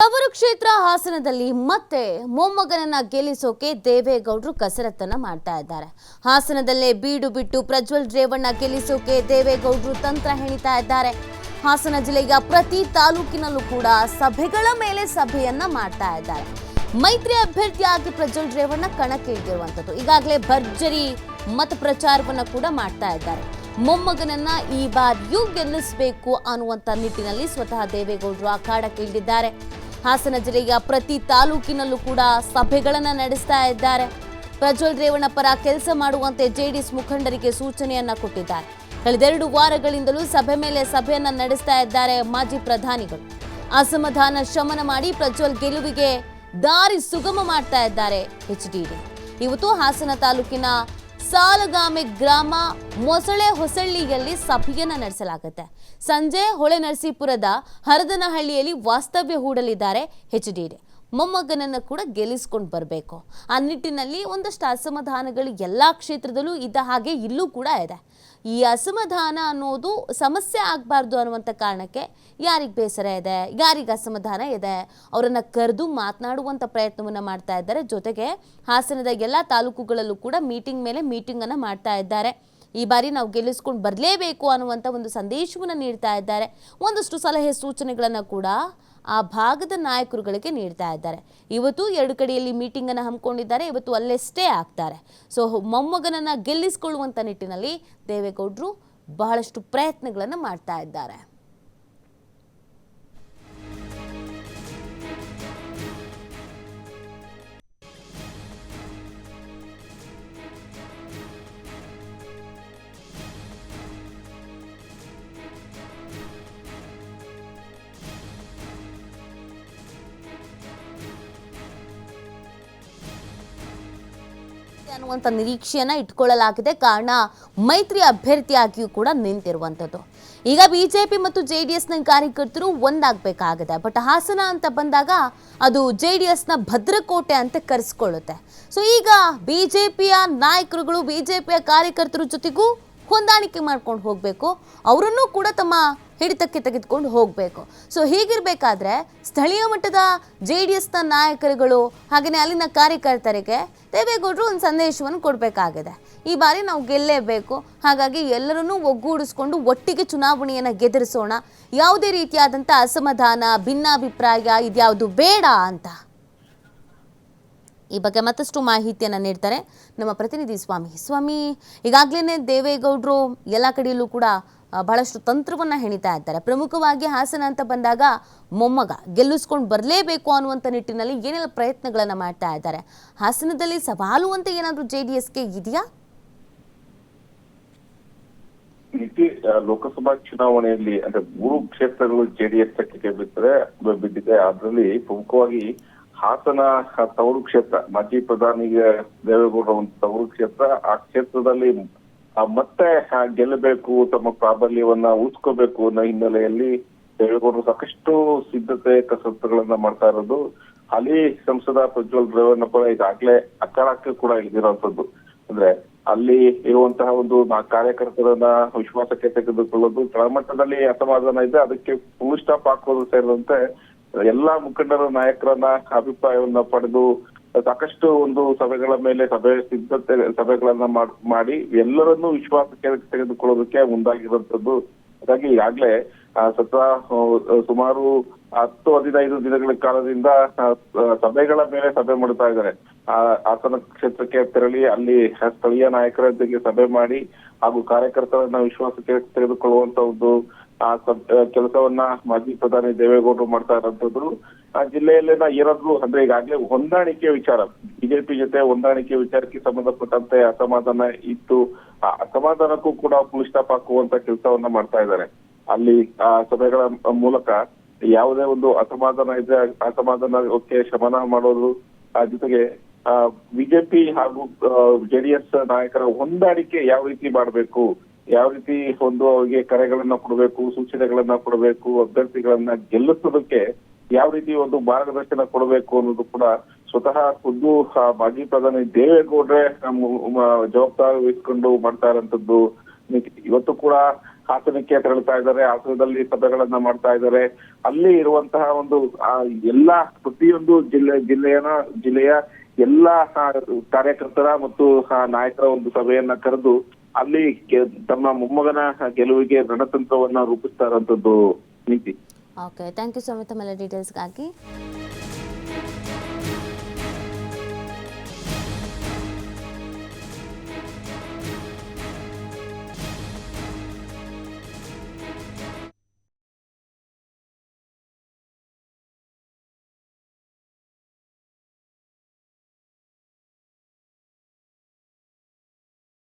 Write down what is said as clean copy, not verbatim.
ತವರು ಕ್ಷೇತ್ರ ಹಾಸನದಲ್ಲಿ ಮತ್ತೆ ಮೊಮ್ಮಗನನ್ನ ಗೆಲ್ಲಿಸೋಕೆ ದೇವೇಗೌಡರು ಕಸರತ್ತನ್ನ ಮಾಡ್ತಾ ಇದ್ದಾರೆ. ಹಾಸನದಲ್ಲೇ ಬೀಡು ಬಿಟ್ಟು ಪ್ರಜ್ವಲ್ ರೇವಣ್ಣ ಗೆಲ್ಲಿಸೋಕೆ ದೇವೇಗೌಡರು ತಂತ್ರ ಹೆಣಿತಾ ಇದ್ದಾರೆ. ಹಾಸನ ಜಿಲ್ಲೆಯ ಪ್ರತಿ ತಾಲೂಕಿನಲ್ಲೂ ಕೂಡ ಸಭೆಗಳ ಮೇಲೆ ಸಭೆಯನ್ನ ಮಾಡ್ತಾ ಇದ್ದಾರೆ. ಮೈತ್ರಿ ಅಭ್ಯರ್ಥಿಯಾಗಿ ಪ್ರಜ್ವಲ್ ರೇವಣ್ಣ ಕಣಕ್ಕಿಳಿದಿರುವಂತದ್ದು. ಈಗಾಗಲೇ ಭರ್ಜರಿ ಮತ ಪ್ರಚಾರವನ್ನ ಕೂಡ ಮಾಡ್ತಾ ಇದ್ದಾರೆ. ಮೊಮ್ಮಗನನ್ನ ಈ ಬಾರಿಯೂ ಗೆಲ್ಲಿಸಬೇಕು ಅನ್ನುವಂತ ನಿಟ್ಟಿನಲ್ಲಿ ಸ್ವತಃ ದೇವೇಗೌಡರು ಅಖಾಡಕ್ಕಿಳಿದಿದ್ದಾರೆ. ಹಾಸನ ಜಿಲ್ಲೆಯ ಪ್ರತಿ ತಾಲೂಕಿನಲ್ಲೂ ಕೂಡ ಸಭೆಗಳನ್ನ ನಡೆಸ್ತಾ ಇದ್ದಾರೆ. ಪ್ರಜ್ವಲ್ ರೇವಣ್ಣ ಪರ ಕೆಲಸ ಮಾಡುವಂತೆ ಜೆಡಿಎಸ್ ಮುಖಂಡರಿಗೆ ಸೂಚನೆಯನ್ನ ಕೊಟ್ಟಿದ್ದಾರೆ. ಕಳೆದೆರಡು ವಾರಗಳಿಂದಲೂ ಸಭೆ ಮೇಲೆ ಸಭೆಯನ್ನ ನಡೆಸ್ತಾ ಇದ್ದಾರೆ ಮಾಜಿ ಪ್ರಧಾನಿಗಳು. ಅಸಮಾಧಾನ ಶಮನ ಮಾಡಿ ಪ್ರಜ್ವಲ್ ಗೆಲುವಿಗೆ ದಾರಿ ಸುಗಮ ಮಾಡ್ತಾ ಇದ್ದಾರೆ ಎಚ್ಡಿಡಿ. ಇವತ್ತು ಹಾಸನ ತಾಲೂಕಿನ ಸಾಲಗಾಮೆ ಗ್ರಾಮ ಮೊಸಳೆ ಹೊಸಳ್ಳಿಯಲ್ಲಿ ಸಭೆಯನ್ನ ನಡೆಸಲಾಗುತ್ತೆ. ಸಂಜೆ ಹೊಳೆನರಸೀಪುರದ ಹರದನಹಳ್ಳಿಯಲ್ಲಿ ವಾಸ್ತವ್ಯ ಹೂಡಲಿದ್ದಾರೆ ಎಚ್ಡಿಡಿ. ಮೊಮ್ಮಗನನ್ನು ಕೂಡ ಗೆಲ್ಲಿಸ್ಕೊಂಡು ಬರಬೇಕು. ಆ ನಿಟ್ಟಿನಲ್ಲಿ ಒಂದಷ್ಟು ಅಸಮಾಧಾನಗಳು ಎಲ್ಲ ಕ್ಷೇತ್ರದಲ್ಲೂ ಇದ್ದ ಹಾಗೆ ಇಲ್ಲೂ ಕೂಡ ಇದೆ. ಈ ಅಸಮಾಧಾನ ಅನ್ನೋದು ಸಮಸ್ಯೆ ಆಗಬಾರ್ದು ಅನ್ನುವಂಥ ಕಾರಣಕ್ಕೆ ಯಾರಿಗೆ ಬೇಸರ ಇದೆ, ಯಾರಿಗೆ ಅಸಮಾಧಾನ ಇದೆ, ಅವರನ್ನು ಕರೆದು ಮಾತನಾಡುವಂಥ ಪ್ರಯತ್ನವನ್ನು ಮಾಡ್ತಾ ಇದ್ದಾರೆ. ಜೊತೆಗೆ ಹಾಸನದ ಎಲ್ಲ ತಾಲೂಕುಗಳಲ್ಲೂ ಕೂಡ ಮೀಟಿಂಗ್ ಮೇಲೆ ಮೀಟಿಂಗನ್ನು ಮಾಡ್ತಾ ಇದ್ದಾರೆ. ಈ ಬಾರಿ ನಾವು ಗೆಲ್ಲಿಸ್ಕೊಂಡು ಬರಲೇಬೇಕು ಅನ್ನುವಂಥ ಒಂದು ಸಂದೇಶವನ್ನು ನೀಡ್ತಾ ಇದ್ದಾರೆ. ಒಂದಷ್ಟು ಸಲಹೆ ಸೂಚನೆಗಳನ್ನು ಕೂಡ ಆ ಭಾಗದ ನಾಯಕರುಗಳಿಗೆ ನೀಡ್ತಾ ಇದ್ದಾರೆ. ಇವತ್ತು ಎರಡು ಕಡೆಯಲ್ಲಿ ಮೀಟಿಂಗ್ ಅನ್ನು ಹಮ್ಮಿಕೊಂಡಿದ್ದಾರೆ. ಇವತ್ತು ಅಲ್ಲೇ ಸ್ಟೇ ಆಗ್ತಾರೆ. ಸೊ ಮೊಮ್ಮಗನನ್ನ ಗೆಲ್ಲಿಸಿಕೊಳ್ಳುವಂತ ನಿಟ್ಟಿನಲ್ಲಿ ದೇವೇಗೌಡರು ಬಹಳಷ್ಟು ಪ್ರಯತ್ನಗಳನ್ನು ಮಾಡ್ತಾ ಇದ್ದಾರೆ. ಅನ್ನುವಂಥ ನಿರೀಕ್ಷೆಯನ್ನ ಇಟ್ಕೊಳ್ಳಲಾಗಿದೆ. ಕಾರಣ ಮೈತ್ರಿ ಅಭ್ಯರ್ಥಿಯಾಗಿಯೂ ಕೂಡ ನಿಂತಿರುವಂಥದ್ದು. ಈಗ ಬಿಜೆಪಿ ಮತ್ತು ಜೆಡಿಎಸ್ನ ಕಾರ್ಯಕರ್ತರು ಒಂದಾಗಬೇಕಾಗಿದೆ. ಬಟ್ ಹಾಸನ ಅಂತ ಬಂದಾಗ ಅದು ಜೆಡಿಎಸ್ನ ಭದ್ರಕೋಟೆ ಅಂತ ಕರೆಸ್ಕೊಳ್ಳುತ್ತೆ. ಸೊ ಈಗ ಬಿಜೆಪಿಯ ನಾಯಕರುಗಳು ಬಿಜೆಪಿಯ ಕಾರ್ಯಕರ್ತರ ಜೊತೆಗೂ ಹೊಂದಾಣಿಕೆ ಮಾಡ್ಕೊಂಡು ಹೋಗಬೇಕು. ಅವರನ್ನು ಕೂಡ ತಮ್ಮ ಹಿಡಿತಕ್ಕೆ ತೆಗೆದುಕೊಂಡು ಹೋಗಬೇಕು. ಸೊ ಹೀಗಿರಬೇಕಾದ್ರೆ ಸ್ಥಳೀಯ ಮಟ್ಟದ ಜೆಡಿಎಸ್ನ ನಾಯಕರುಗಳು ಹಾಗೆಯೇ ಅಲ್ಲಿನ ಕಾರ್ಯಕರ್ತರಿಗೆ ದೇವೇಗೌಡರು ಒಂದು ಸಂದೇಶವನ್ನು ಕೊಡಬೇಕಾಗಿದೆ. ಈ ಬಾರಿ ನಾವು ಗೆಲ್ಲೇಬೇಕು, ಹಾಗಾಗಿ ಎಲ್ಲರನ್ನೂ ಒಗ್ಗೂಡಿಸ್ಕೊಂಡು ಒಟ್ಟಿಗೆ ಚುನಾವಣೆಯನ್ನು ಗೆದರಿಸೋಣ. ಯಾವುದೇ ರೀತಿಯಾದಂಥ ಅಸಮಾಧಾನ, ಭಿನ್ನಾಭಿಪ್ರಾಯ ಇದ್ಯಾವುದು ಬೇಡ ಅಂತ ಈ ಬಗ್ಗೆ ಮತ್ತಷ್ಟು ಮಾಹಿತಿಯನ್ನು ನೀಡ್ತಾರೆ ನಮ್ಮ ಪ್ರತಿನಿಧಿ ಸ್ವಾಮಿ. ಈಗಾಗಲೇ ದೇವೇಗೌಡರು ಎಲ್ಲ ಕಡೆಯಲ್ಲೂ ಕೂಡ ಬಹಳಷ್ಟು ತಂತ್ರವನ್ನು ಹೆಣಿತಾ ಇದ್ದಾರೆ. ಪ್ರಮುಖವಾಗಿ ಹಾಸನ ಅಂತ ಬಂದಾಗ ಮೊಮ್ಮಗ ಗೆಲ್ಲಿಸ್ಕೊಂಡು ಬರಲೇಬೇಕು ಅನ್ನುವಂಥ ನಿಟ್ಟಿನಲ್ಲಿ ಏನೆಲ್ಲ ಪ್ರಯತ್ನಗಳನ್ನು ಮಾಡ್ತಾ ಇದ್ದಾರೆ. ಹಾಸನದಲ್ಲಿ ಸವಾಲು ಅಂತ ಏನಾದರೂ ಜೆಡಿಎಸ್ಗೆ ಇದೆಯಾ? ಲೋಕಸಭಾ ಚುನಾವಣೆಯಲ್ಲಿ ಅಂದ್ರೆ 3 ಕ್ಷೇತ್ರಗಳು ಜೆಡಿಎಸ್ ತಕ್ಕೆ ಬಿದ್ದಿದೆ. ಅದರಲ್ಲಿ ಪ್ರಮುಖವಾಗಿ ಹಾಸನ ತವರು ಕ್ಷೇತ್ರ, ಮಾಜಿ ಪ್ರಧಾನಿಗೆ ದೇವೇಗೌಡರ ಒಂದು ತವರು ಕ್ಷೇತ್ರ. ಆ ಕ್ಷೇತ್ರದಲ್ಲಿ ಮತ್ತೆ ಗೆಲ್ಲಬೇಕು, ತಮ್ಮ ಪ್ರಾಬಲ್ಯವನ್ನ ಉಳಿಸ್ಕೋಬೇಕು ಅನ್ನೋ ಹಿನ್ನೆಲೆಯಲ್ಲಿ ದೇವೇಗೌಡರು ಸಾಕಷ್ಟು ಸಿದ್ಧತೆ ಕಸರತ್ತುಗಳನ್ನ ಮಾಡ್ತಾ ಇರೋದು. ಹಾಲಿ ಸಂಸದ ಪ್ರಜ್ವಲ್ ರೇವಣ್ಣ ಪರ ಈಗಾಗಲೇ ಅಖಾಡಕ್ಕೆ ಕೂಡ ಇಳಿದಿರುವಂತದ್ದು. ಅಂದ್ರೆ ಅಲ್ಲಿ ಇರುವಂತಹ ಒಂದು ಕಾರ್ಯಕರ್ತರನ್ನ ವಿಶ್ವಾಸಕ್ಕೆ ತೆಗೆದುಕೊಳ್ಳೋದು, ತಳಮಟ್ಟದಲ್ಲಿ ಅಸಮಾಧಾನ ಇದೆ, ಅದಕ್ಕೆ ಫುಲ್ ಸ್ಟಾಪ್ ಹಾಕೋದು ಸೇರಿದಂತೆ ಎಲ್ಲಾ ಮುಖಂಡರ ನಾಯಕರನ್ನ ಅಭಿಪ್ರಾಯವನ್ನ ಪಡೆದು ಸಾಕಷ್ಟು ಒಂದು ಸಭೆಗಳ ಮೇಲೆ ಸಭೆಗಳನ್ನ ಮಾಡಿ ಎಲ್ಲರನ್ನೂ ವಿಶ್ವಾಸಕ್ಕೆ ತೆಗೆದುಕೊಳ್ಳೋದಕ್ಕೆ ಮುಂದಾಗಿರುವಂತದ್ದು. ಹಾಗಾಗಿ ಈಗಾಗ್ಲೇ ಸುಮಾರು 10-15 ದಿನಗಳ ಕಾಲದಿಂದ ಸಭೆಗಳ ಮೇಲೆ ಸಭೆ ಮಾಡ್ತಾ ಇದ್ದಾರೆ. ಹಾಸನ ಕ್ಷೇತ್ರಕ್ಕೆ ತೆರಳಿ ಅಲ್ಲಿ ಸ್ಥಳೀಯ ನಾಯಕರೊಂದಿಗೆ ಸಭೆ ಮಾಡಿ ಹಾಗೂ ಕಾರ್ಯಕರ್ತರನ್ನ ವಿಶ್ವಾಸಕ್ಕೆ ತೆಗೆದುಕೊಳ್ಳುವಂತ ಒಂದು ಕೆಲಸವನ್ನ ಮಾಜಿ ಪ್ರಧಾನಿ ದೇವೇಗೌಡರು ಮಾಡ್ತಾ ಇರೋಂಥದ್ದು. ಆ ಜಿಲ್ಲೆಯಲ್ಲೇನ ಏನಾದ್ರು ಅಂದ್ರೆ ಈಗಾಗಲೇ ಹೊಂದಾಣಿಕೆ ವಿಚಾರ, ಬಿಜೆಪಿ ಜೊತೆ ಹೊಂದಾಣಿಕೆ ವಿಚಾರಕ್ಕೆ ಸಂಬಂಧಪಟ್ಟಂತೆ ಅಸಮಾಧಾನ ಇತ್ತು. ಆ ಅಸಮಾಧಾನಕ್ಕೂ ಕೂಡ ಫುಲ್ ಸ್ಟಾಪ್ ಹಾಕುವಂತ ಕೆಲಸವನ್ನ ಮಾಡ್ತಾ ಇದ್ದಾರೆ. ಅಲ್ಲಿ ಆ ಸಭೆಗಳ ಮೂಲಕ ಯಾವುದೇ ಒಂದು ಅಸಮಾಧಾನ ಇದ್ರೆ ಅಸಮಾಧಾನಕ್ಕೆ ಶಮನ ಮಾಡೋದು, ಜೊತೆಗೆ ಬಿಜೆಪಿ ಹಾಗೂ ಜೆಡಿಎಸ್ ನಾಯಕರ ಹೊಂದಾಣಿಕೆ ಯಾವ ರೀತಿ ಮಾಡಬೇಕು, ಯಾವ ರೀತಿ ಒಂದು ಅವರಿಗೆ ಕರೆಗಳನ್ನ ಕೊಡಬೇಕು, ಸೂಚನೆಗಳನ್ನ ಕೊಡಬೇಕು, ಅಭ್ಯರ್ಥಿಗಳನ್ನ ಗೆಲ್ಲಿಸೋದಕ್ಕೆ ಯಾವ ರೀತಿ ಒಂದು ಮಾರ್ಗದರ್ಶನ ಕೊಡಬೇಕು ಅನ್ನೋದು ಕೂಡ ಸ್ವತಃ ಖುದ್ದು ಮಾಜಿ ಪ್ರಧಾನಿ ದೇವೇಗೌಡ್ರೆ ಜವಾಬ್ದಾರಿ ವಹಿಸ್ಕೊಂಡು ಮಾಡ್ತಾ ಇರೋಂಥದ್ದು. ಇವತ್ತು ಕೂಡ ಹಾಸನಕ್ಕೆ ತೆರಳುತ್ತಾ ಇದ್ದಾರೆ. ಹಾಸನದಲ್ಲಿ ಸಭೆಗಳನ್ನ ಮಾಡ್ತಾ ಇದ್ದಾರೆ. ಅಲ್ಲಿ ಇರುವಂತಹ ಒಂದು ಎಲ್ಲಾ ಪ್ರತಿಯೊಂದು ಜಿಲ್ಲೆಯ ಎಲ್ಲಾ ಕಾರ್ಯಕರ್ತರ ಮತ್ತು ನಾಯಕರ ಒಂದು ಸಭೆಯನ್ನ ಕರೆದು ಅಲ್ಲಿ ತಮ್ಮ ಮೊಮ್ಮಗನ ಗೆಲುವಿಗೆ ರಣತಂತ್ರವನ್ನ ರೂಪಿಸ್ತಾ ಇರುವಂತದ್ದು ನೀತಿ. Okay, thank you so much ತಮ್ಮೆಲ್ಲ ಡೀಟೇಲ್ಸ್ಗಾಗಿ.